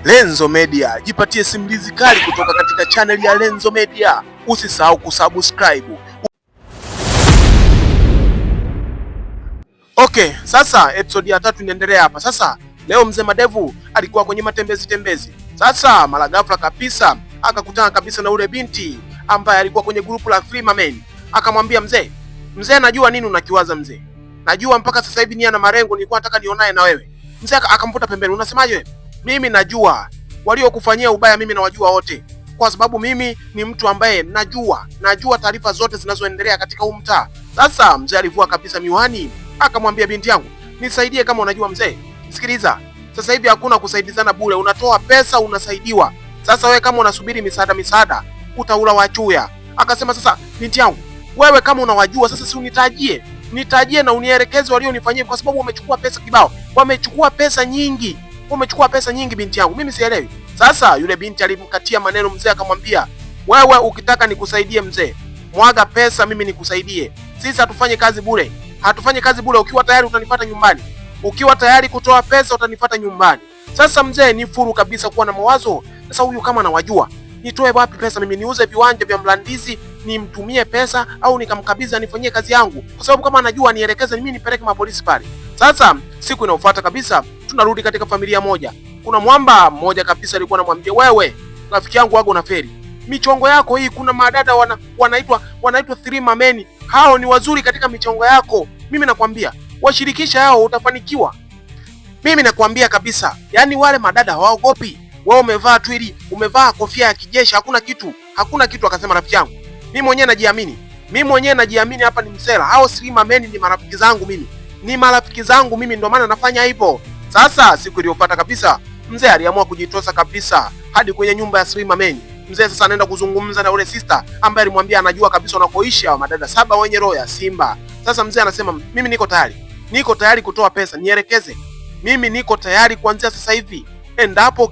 Lenzo Media, jipatie simulizi kali kutoka katika channel ya Lenzo Media. Usisahau kusubscribe. Okay, sasa episode ya 3 inaendelea hapa. Sasa leo mzee Madevu alikuwa kwenye matembezi. Sasa mara ghafla kabisa akakutana kabisa na ule binti ambaye alikuwa kwenye grupu la Free Men. Akamwambia mzee, najua nini unakiwaza mzee. Najua mpaka sasa hivi nia na malengo nilikuwa nataka nionae na wewe. Mzee akamvuta pembeni. Unasemaje wewe? Mimi najua waliokufanyia ubaya mimi nawajua wote. Kwa sababu mimi ni mtu ambaye najua taarifa zote zinazoendelea katika huu mtaa. Sasa mzee alivua kabisa miwani, akamwambia binti yangu, nisaidie kama unajua mzee. Sikiliza, sasa hivi hakuna kusaidizana bure, unatoa pesa unasaidiwa. Sasa wewe kama unasubiri misaada, utaula wachuya. Akasema sasa binti yangu, wewe kama unawajua sasa si nitajie na unielekeze walionifanyia, kwa sababu wamechukua pesa kibao. Wamechukua pesa nyingi binti yangu, mimi sielewi. Sasa yule binti alimkatia maneno mzee, akamwambia wewe ukitaka nikusaidie mzee, mwaga pesa mimi nikusaidie. Sisi hatufanyi kazi bure. Ukiwa tayari utanifuata nyumbani. Ukiwa tayari kutoa pesa utanifuata nyumbani. Sasa mzee ni furu kabisa kuwa na mawazo. Sasa huyu kama anawajua, nitoe wapi pesa mimi? Niuze viwanja vya Mlandizi nimtumie pesa, au nikamkabidhi anifanyie kazi yangu? Kwa sababu kama anajua nielekeze mimi nipeleke mapolisi pale. Sasa siku inayofuata kabisa tunarudi katika familia moja. Kuna mwamba mmoja kabisa alikuwa anamwambia, wewe rafiki yangu wago na feri, michongo yako hii, kuna madada wanaitwa Three Men. Hao ni wazuri katika michongo yako. Mimi nakwambia washirikisha hao, utafanikiwa. Mimi nakwambia kabisa, yani wale madada hawaogopi. Wewe umevaa tu ili umevaa kofia ya kijeshi, hakuna kitu. Akasema rafiki yangu, mimi mwenyewe najiamini hapa ni msela. Hao Three Men ni marafiki zangu mimi, ndio maana nafanya hivyo. Sasa siku iliyofuata kabisa mzee aliamua kujitosa kabisa hadi kwenye nyumba ya Three Men. Mzee sasa anaenda kuzungumza na ule sister ambaye alimwambia anajua kabisa unakoishi hao madada 7 wenye roho ya simba. Sasa mzee anasema mimi niko tayari kutoa pesa, nielekeze. Mimi niko tayari kuanzia sasa hivi. Endapo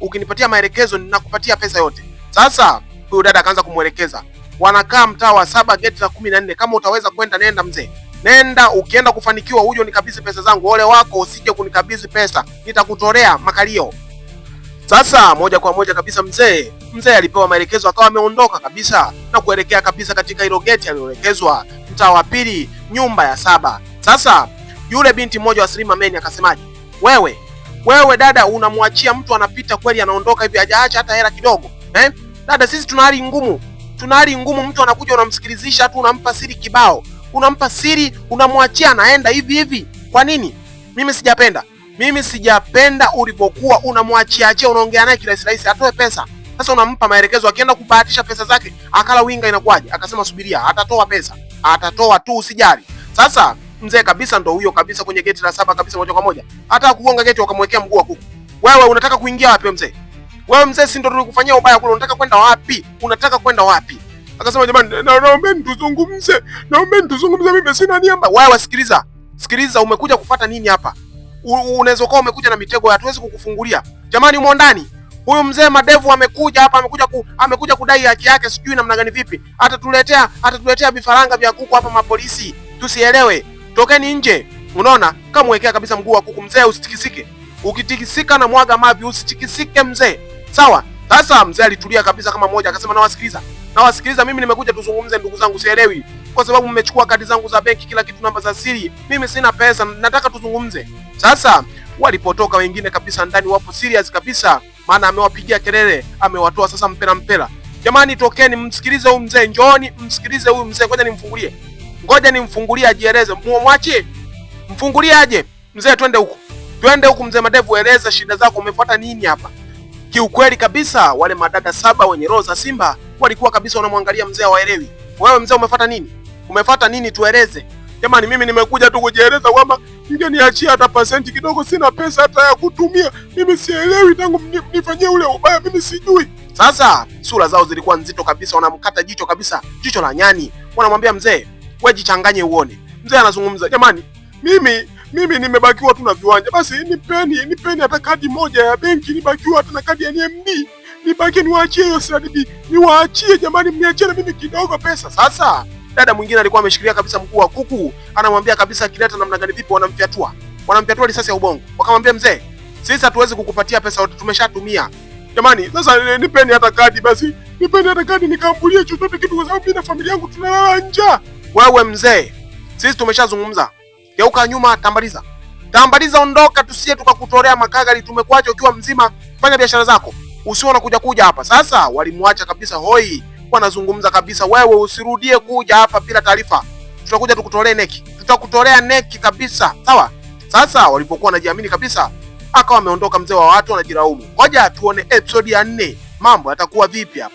ukinipatia maelekezo ninakupatia pesa yote. Sasa huyu dada akaanza kumwelekeza. Wanakaa mtaa wa 7 geti la 14. Kama utaweza kwenda nenda mzee. Nenda, ukienda kufanikiwa uje unikabidhi pesa zangu. Ole wako usije kunikabidhi pesa, nitakutolea makalio. Sasa moja kwa moja kabisa mzee alipewa maelekezo, akawa ameondoka kabisa na kuelekea kabisa katika hilo geti aliyoelekezwa, mtaa wa 2 nyumba ya 7. Sasa yule binti mmoja wa Three Men akasemaje, wewe dada unamwachia mtu anapita kweli anaondoka hivi hajaacha hata hela kidogo Dada sisi tuna hali ngumu, mtu anakuja unamsikilizisha tu, unampa siri kibao, unamwachia anaenda hivi. Kwa nini? Mimi sijapenda ulivyokuwa unamwachia unaongea naye kirahisi atoe pesa. Sasa unampa maelekezo, akienda kubahatisha pesa zake akala winga inakuwaje? Akasema subiria, atatoa pesa, atatoa tu usijali. Sasa mzee kabisa ndo huyo kabisa kwenye geti la 7 kabisa, moja kwa moja hata kugonga geti wakamwekea mguu wa kuku. Wewe unataka kuingia wapi mzee? Wewe mzee, si ndo tulikufanyia ubaya kule, unataka kwenda wapi? Akasema jamani, naombeni tuzungumze, mimi sina niamba. Wewe sikiliza, umekuja kufuata nini hapa? Unaweza kuwa umekuja na mitego, hatuwezi kukufungulia. Jamani, umo ndani. Huyu mzee Madevu amekuja hapa, amekuja kudai haki yake, sijui namna gani vipi. Atatuletea vifaranga vya kuku hapa mapolisi. Tusielewe. Tokeni nje. Unaona? Kama mwekea kabisa mguu wa kuku mzee, usitikisike. Ukitikisika na mwaga mavi, usitikisike mzee. Sawa? Sasa mzee alitulia kabisa kama mmoja, akasema nawasikiliza, mimi nimekuja tuzungumze ndugu zangu, sielewi. Kwa sababu mmechukua kadi zangu za benki, kila kitu, namba za siri. Mimi sina pesa, nataka tuzungumze. Sasa walipotoka wengine kabisa ndani wapo serious kabisa, maana amewapigia kelele, amewatoa sasa mpela. Jamani tokeni msikilize huyu mzee, njooni msikilize huyu mzee, ngoja nimfungulie ajieleze. Mwachie. Mfungulie aje. Mzee twende huku mzee Madevu, eleza shida zako, umefuata nini hapa? Kiukweli kabisa wale madada 7 wenye roho za simba walikuwa kabisa wanamwangalia mzee, hawaelewi. Wewe mzee umefuata nini tueleze. Jamani mimi nimekuja tu kujieleza kwamba mngeniachia hata pasenti kidogo, sina pesa hata ya kutumia. Mimi sielewi, tangu nifanyie ule ubaya mimi sijui. Sasa sura zao zilikuwa nzito kabisa, wanamkata jicho kabisa, jicho la nyani. Wanamwambia mzee, wewe jichanganye uone. Mzee anazungumza, jamani mimi nimebakiwa tu na viwanja. Basi nipeni hata kadi moja ya benki, nibakiwa hata na kadi ya NMB. Nibaki niwaachie hiyo CRDB. Niwaachie jamani, mniachie na mimi kidogo pesa. Sasa dada mwingine alikuwa ameshikilia kabisa mguu wa kuku, anamwambia kabisa kileta namna gani vipi, wanamfyatua risasi ya ubongo. Wakamwambia mzee, Sisi hatuwezi kukupatia pesa yote, tumeshatumia. Jamani, sasa nipeni hata kadi basi. Nipeni hata kadi nikambulie chochote kitu kwa sababu mimi na familia yangu tunalala njaa. Wewe mzee, sisi tumeshazungumza. Geuka nyuma, tambaliza. Tambaliza, ondoka, tusije tukakutolea makagari. Tumekuacha ukiwa mzima, fanya biashara zako. Usio unakuja kuja hapa. Sasa walimwacha kabisa hoi. Wanazungumza kabisa, wewe usirudie kuja hapa bila taarifa. Tutakuja tukutolee neki. Tutakutolea neki kabisa. Sawa? Sasa walipokuwa wanajiamini kabisa, akawa ameondoka mzee wa watu, wanajiraumu. Ngoja tuone episode ya 4. Mambo yatakuwa vipi hapa?